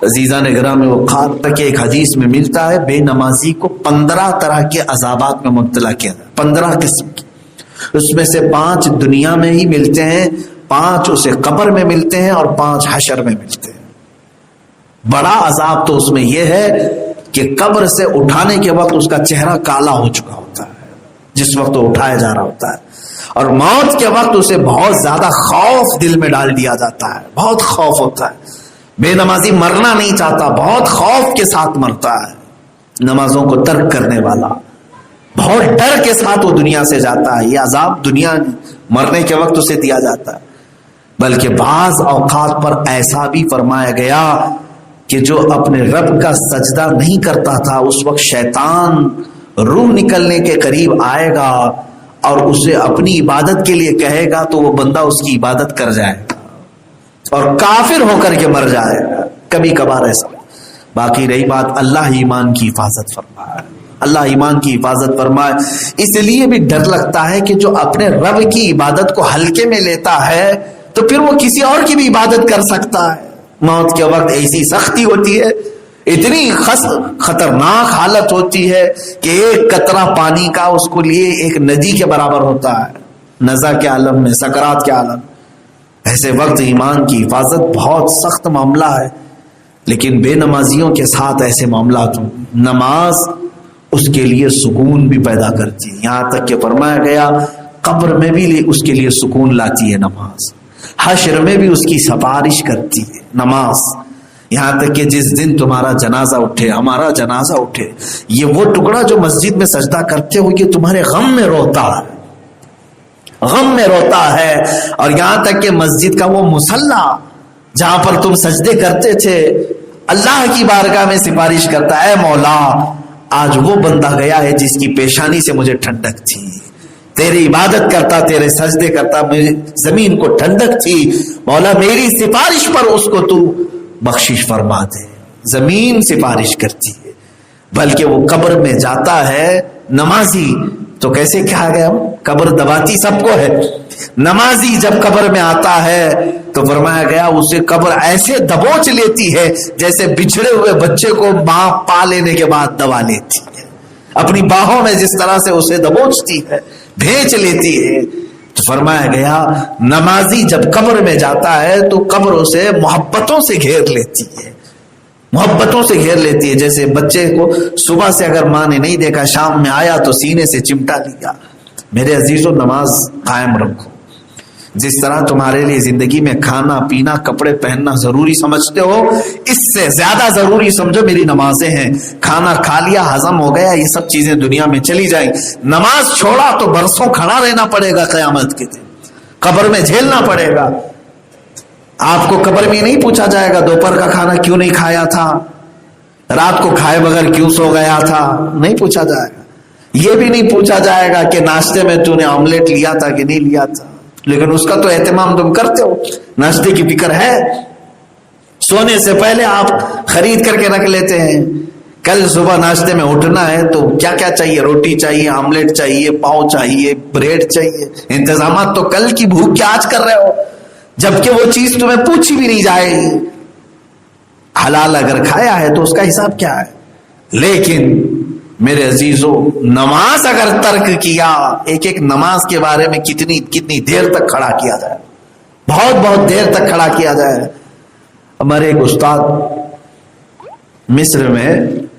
عزیزان گرامی وقار تک ایک حدیث میں ملتا ہے بے نمازی کو 15 طرح کے عذابات میں مبتلا کیا جائے، 15 قسم کی، اس میں سے 5 دنیا میں ہی ملتے ہیں، 5 اسے قبر میں ملتے ہیں اور 5 حشر میں ملتے ہیں۔ بڑا عذاب تو اس میں یہ ہے کہ قبر سے اٹھانے کے وقت اس کا چہرہ کالا ہو چکا ہوتا ہے جس وقت وہ اٹھایا جا رہا ہوتا ہے، اور موت کے وقت اسے بہت زیادہ خوف دل میں ڈال دیا جاتا ہے، بہت خوف ہوتا ہے۔ بے نمازی مرنا نہیں چاہتا، بہت خوف کے ساتھ مرتا ہے، نمازوں کو ترک کرنے والا بہت ڈر کے ساتھ وہ دنیا سے جاتا ہے۔ یہ عذاب دنیا مرنے کے وقت اسے دیا جاتا ہے، بلکہ بعض اوقات پر ایسا بھی فرمایا گیا کہ جو اپنے رب کا سجدہ نہیں کرتا تھا اس وقت شیطان روح نکلنے کے قریب آئے گا اور اسے اپنی عبادت کے لیے کہے گا تو وہ بندہ اس کی عبادت کر جائے گا اور کافر ہو کر کے مر جائے گا، کبھی کبھار ایسا۔ باقی رہی بات اللہ ایمان کی حفاظت فرمائے، اللہ ایمان کی حفاظت فرمائے۔ اس لیے بھی ڈر لگتا ہے کہ جو اپنے رب کی عبادت کو ہلکے میں لیتا ہے تو پھر وہ کسی اور کی بھی عبادت کر سکتا ہے۔ موت کے وقت ایسی سختی ہوتی ہے، اتنی خطرناک حالت ہوتی ہے کہ ایک قطرہ پانی کا اس کو لیے ایک ندی کے برابر ہوتا ہے، نزا کے عالم میں، سکرات کے عالم۔ ایسے وقت ایمان کی حفاظت بہت سخت معاملہ ہے، لیکن بے نمازیوں کے ساتھ ایسے معاملات ہوں۔ نماز اس کے لیے سکون بھی پیدا کرتی ہے، یہاں تک کہ فرمایا گیا قبر میں بھی اس کے لیے سکون لاتی ہے نماز، حشر میں بھی اس کی سفارش کرتی ہے نماز، یہاں تک کہ جس دن تمہارا جنازہ اٹھے، ہمارا جنازہ اٹھے، یہ وہ ٹکڑا جو مسجد میں سجدہ کرتے ہو یہ تمہارے غم میں روتا ہے، غم میں روتا ہے، اور یہاں تک کہ مسجد کا وہ مصلی جہاں پر تم سجدے کرتے تھے اللہ کی بارگاہ میں سفارش کرتا ہے، مولا آج وہ بندہ گیا ہے جس کی پیشانی سے مجھے ٹھنڈک تھی، تیری عبادت کرتا، تیرے سجدے کرتا، مجھے زمین کو ٹھنڈک تھی، مولا میری سفارش پر اس کو تو بخشش فرما دے۔ زمین سفارش کرتی ہے، بلکہ وہ قبر میں جاتا ہے نمازی تو کیسے کہا گیا، قبر دباتی سب کو ہے، نمازی جب قبر میں آتا ہے تو فرمایا گیا اسے قبر ایسے دبوچ لیتی ہے جیسے بچھڑے ہوئے بچے کو ماں پا لینے کے بعد دبا لیتی ہے، اپنی باہوں میں جس طرح سے اسے دبوچتی ہے، بھینچ لیتی ہے۔ تو فرمایا گیا نمازی جب قبر میں جاتا ہے تو قبر اسے محبتوں سے گھیر لیتی ہے، محبتوں سے گھیر لیتی ہے، جیسے بچے کو صبح سے اگر ماں نے نہیں دیکھا، شام میں آیا تو سینے سے چمٹا لیا۔ میرے عزیزو نماز قائم رکھو، جس طرح تمہارے لیے زندگی میں کھانا پینا کپڑے پہننا ضروری سمجھتے ہو، اس سے زیادہ ضروری سمجھو میری نمازیں ہیں۔ کھانا کھا لیا، ہضم ہو گیا، یہ سب چیزیں دنیا میں چلی جائیں، نماز چھوڑا تو برسوں کھڑا رہنا پڑے گا، قیامت کے دن قبر میں جھیلنا پڑے گا۔ آپ کو قبر میں نہیں پوچھا جائے گا دوپہر کا کھانا کیوں نہیں کھایا تھا، رات کو کھائے بغیر کیوں سو گیا تھا، نہیں پوچھا جائے گا۔ یہ بھی نہیں پوچھا جائے گا کہ ناشتے میں تو نے آملیٹ لیا تھا کہ نہیں لیا تھا، لیکن اس کا تو اہتمام تم کرتے ہو، ناشتے کی فکر ہے، سونے سے پہلے آپ خرید کر کے رکھ لیتے ہیں، کل صبح ناشتے میں اٹھنا ہے تو کیا کیا چاہیے، روٹی چاہیے، آملیٹ چاہیے، پاؤ چاہیے، بریڈ چاہیے، انتظامات تو کل کی بھوک کے آج کر رہے ہو، جبکہ وہ چیز تمہیں پوچھی بھی نہیں جائے گی۔ حلال اگر کھایا ہے تو اس کا حساب کیا ہے، لیکن میرے عزیزو نماز اگر ترک کیا، ایک ایک نماز کے بارے میں کتنی دیر تک کھڑا کیا جائے، بہت دیر تک کھڑا کیا جائے۔ ہمارے ایک استاد مصر میں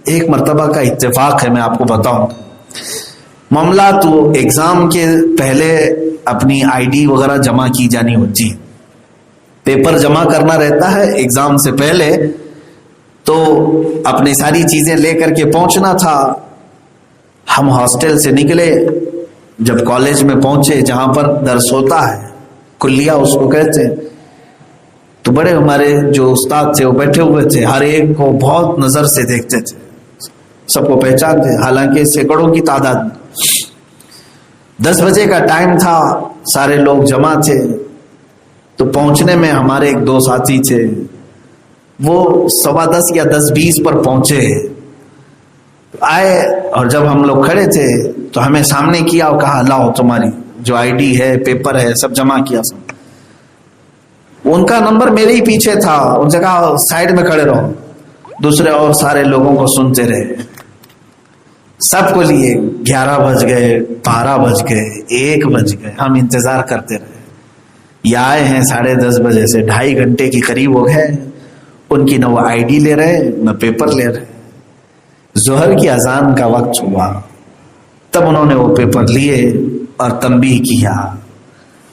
ایک مرتبہ کا اتفاق ہے، میں آپ کو بتاؤں، معاملہ تو ایگزام کے پہلے اپنی آئی ڈی وغیرہ جمع کی جانی ہوتی ہے، پیپر جمع کرنا رہتا ہے ایگزام سے پہلے، تو اپنی ساری چیزیں لے کر کے پہنچنا تھا۔ ہم ہاسٹل سے نکلے، جب کالج میں پہنچے جہاں پر درس ہوتا ہے، کلیہ اس کو کہتے ہیں، تو بڑے ہمارے جو استاد تھے وہ بیٹھے ہوئے تھے، ہر ایک کو بہت نظر سے دیکھتے تھے، سب کو پہچانتے، حالانکہ سینکڑوں کی تعداد میں۔ 10 بجے کا ٹائم تھا، سارے لوگ جمع تھے، تو پہنچنے میں ہمارے ایک دو ساتھی تھے، وہ 10:15 یا 10:20 پر پہنچے آئے، اور جب ہم لوگ کھڑے تھے تو ہمیں سامنے کیا اور کہا لاؤ تمہاری جو آئی ڈی ہے، پیپر ہے، سب جمع کیا۔ سب ان کا نمبر میرے ہی پیچھے تھا، ان سے کہا سائڈ میں کھڑے رہو، دوسرے اور سارے لوگوں کو سنتے رہے، سب کو لیے 11 بج گئے، 12 بج گئے، 1 بج گئے، ہم انتظار کرتے رہے۔ یہ آئے ہیں 10:30 بجے سے، 2.5 گھنٹے کی قریب ہو گئے، ان کی نہ وہ آئی ڈی لے رہے نہ پیپر لے رہے۔ ظہر کی اذان کا وقت ہوا، تب انہوں نے وہ پیپر لیے اور تنبیہ کیا،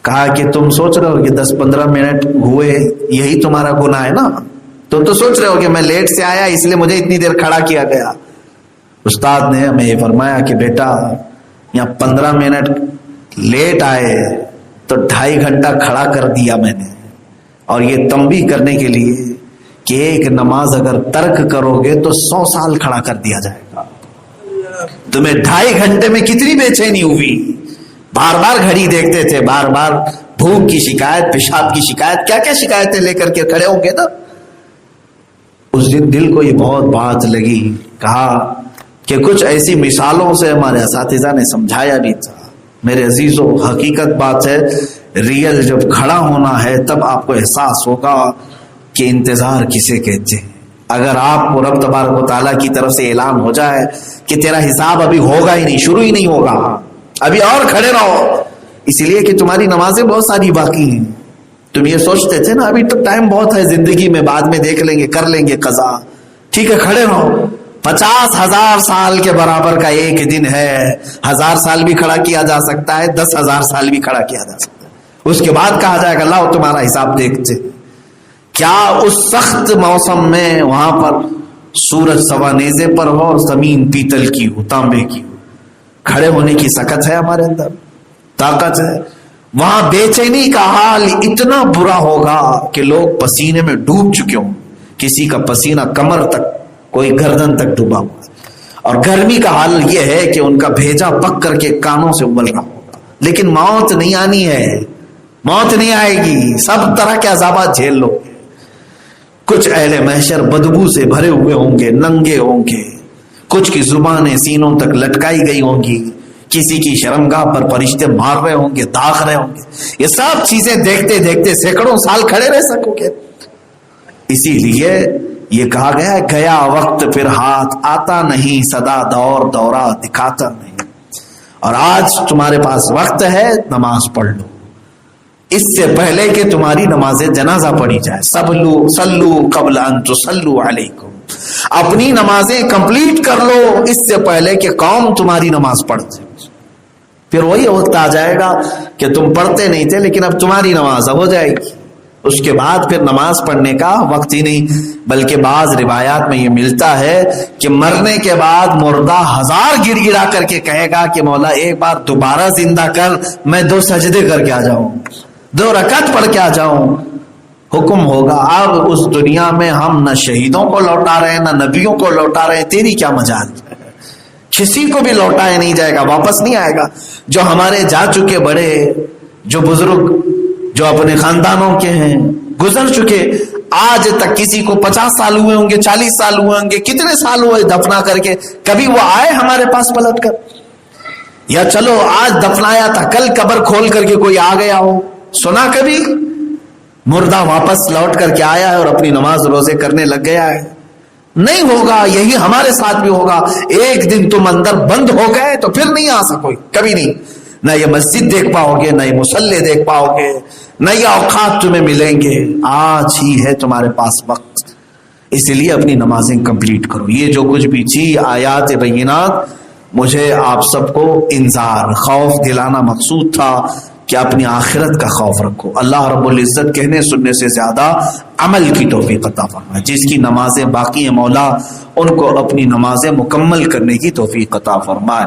کہا کہ تم سوچ رہے ہو کہ 10-15 منٹ ہوئے یہی تمہارا گناہ ہے نا، تم تو سوچ رہے ہو کہ میں لیٹ سے آیا اس لیے مجھے اتنی دیر کھڑا کیا گیا۔ استاد نے ہمیں یہ فرمایا کہ بیٹا یہاں 15 منٹ لیٹ آئے تو 2.5 گھنٹہ کھڑا کر دیا میں نے، اور یہ تنبیہ کرنے کے لیے کہ ایک نماز اگر ترک کرو گے تو 100 سال کھڑا کر دیا جائے گا۔ تمہیں 2.5 گھنٹے میں کتنی بے چینی ہوئی، بار بار گھڑی دیکھتے تھے، بار بار بھوک کی شکایت، پیشاب کی شکایت، کیا کیا شکایتیں لے کر کے کھڑے ہوں گے نا۔ اس دن دل کو یہ بہت بات لگی، کہا کہ کچھ ایسی مثالوں سے ہمارے اساتذہ نے سمجھایا بھی تھا۔ میرے عزیزو، حقیقت بات ہے، ریئل جب کھڑا ہونا ہے تب آپ کو احساس ہوگا کہ انتظار کسے کہتے ہیں۔ اگر آپ کو رب تبارک و تعالیٰ کی طرف سے اعلان ہو جائے کہ تیرا حساب ابھی ہوگا ہی نہیں، شروع ہی نہیں ہوگا، ابھی اور کھڑے رہو، اس لیے کہ تمہاری نمازیں بہت ساری باقی ہیں۔ تم یہ سوچتے تھے نا ابھی تو ٹائم بہت ہے زندگی میں، بعد میں دیکھ لیں گے، کر لیں گے قضا، ٹھیک ہے کھڑے رہو۔ 50,000 سال کے برابر کا ایک دن ہے، 1000 سال بھی کھڑا کیا جا سکتا ہے، 10,000 سال بھی کھڑا کیا جا سکتا ہے، اس کے بعد کہا جائے گا اللہ تمہارا حساب دیکھتے۔ کیا اس سخت موسم میں وہاں پر سورج سوا نیزے پر ہو اور زمین پیتل کی ہو، تانبے کی ہو، کھڑے ہونے کی سکت ہے ہمارے اندر، طاقت ہے؟ وہاں بے چینی کا حال اتنا برا ہوگا کہ لوگ پسینے میں ڈوب چکے ہوں، کسی کا پسینہ کمر تک، کوئی گردن تک ڈوبا ہوا، اور گرمی کا حال یہ ہے کہ ان کا بھیجا پک کر کے کانوں سے ابل رہا ہوگا۔ لیکن موت نہیں آنی ہے، موت نہیں آئے گی، سب طرح کے عذابات جھیل لو گے۔ کچھ اہل محشر بدبو سے بھرے ہوئے ہوں گے، ننگے ہوں گے، کچھ کی زبانیں سینوں تک لٹکائی گئی ہوں گی، کسی کی شرمگاہ پر فرشتے مار رہے ہوں گے، داغ رہے ہوں گے۔ یہ سب چیزیں دیکھتے دیکھتے سینکڑوں سال کھڑے رہ سکو گے؟ اسی لیے یہ کہا گیا، گیا وقت پھر ہاتھ آتا نہیں، صدا دور دورہ دکھاتا نہیں۔ اور آج تمہارے پاس وقت ہے، نماز پڑھ لو اس سے پہلے کہ تمہاری نماز جنازہ پڑھی جائے۔ صلو قبل ان تصلوا علیکم، اپنی نمازیں کمپلیٹ کر لو اس سے پہلے کہ قوم تمہاری نماز پڑھ جائے۔ پھر وہی وقت آ جائے گا کہ تم پڑھتے نہیں تھے لیکن اب تمہاری نماز ہو جائے گی، اس کے بعد پھر نماز پڑھنے کا وقت ہی نہیں۔ بلکہ بعض روایات میں یہ ملتا ہے کہ مرنے کے بعد مردہ 1000 گڑ گڑا کر کے کہے گا کہ مولا ایک بار دوبارہ زندہ کر، میں 2 سجدے کر کے آ جاؤں، 2 رکعت پڑھ کے آ جاؤں۔ حکم ہوگا اب اس دنیا میں ہم نہ شہیدوں کو لوٹا رہے ہیں نہ نبیوں کو لوٹا رہے ہیں، تیری کیا مجال، کسی کو بھی لوٹایا نہیں جائے گا، واپس نہیں آئے گا۔ جو ہمارے جا چکے بڑے، جو بزرگ، جو اپنے خاندانوں کے ہیں، گزر چکے، آج تک کسی کو 50 سال ہوئے ہوں گے، 40 سال ہوئے ہوں گے، کتنے سال ہوئے دفنا کر کے، کبھی وہ آئے ہمارے پاس پلٹ کر؟ یا چلو آج دفنایا تھا، کل قبر کھول کر کے کوئی آ گیا ہو، سنا کبھی؟ مردہ واپس لوٹ کر کے آیا ہے اور اپنی نماز روزے کرنے لگ گیا ہے؟ نہیں ہوگا۔ یہی ہمارے ساتھ بھی ہوگا، ایک دن تم اندر بند ہو گئے تو پھر نہیں آ سکو، کبھی نہیں، نہ یہ مسجد دیکھ پاؤ گے، نہ یہ مصلی دیکھ پاؤ گے، نہ یہ اوقات تمہیں ملیں گے۔ آج ہی ہے تمہارے پاس وقت، اس لیے اپنی نمازیں کمپلیٹ کرو۔ یہ جو کچھ بھی تھی آیات بینات، مجھے آپ سب کو انذار، خوف دلانا مقصود تھا کہ اپنی آخرت کا خوف رکھو۔ اللہ رب العزت کہنے سننے سے زیادہ عمل کی توفیق عطا فرمائے۔ جس کی نمازیں باقی ہیں مولا ان کو اپنی نمازیں مکمل کرنے کی توفیق عطا فرمائے۔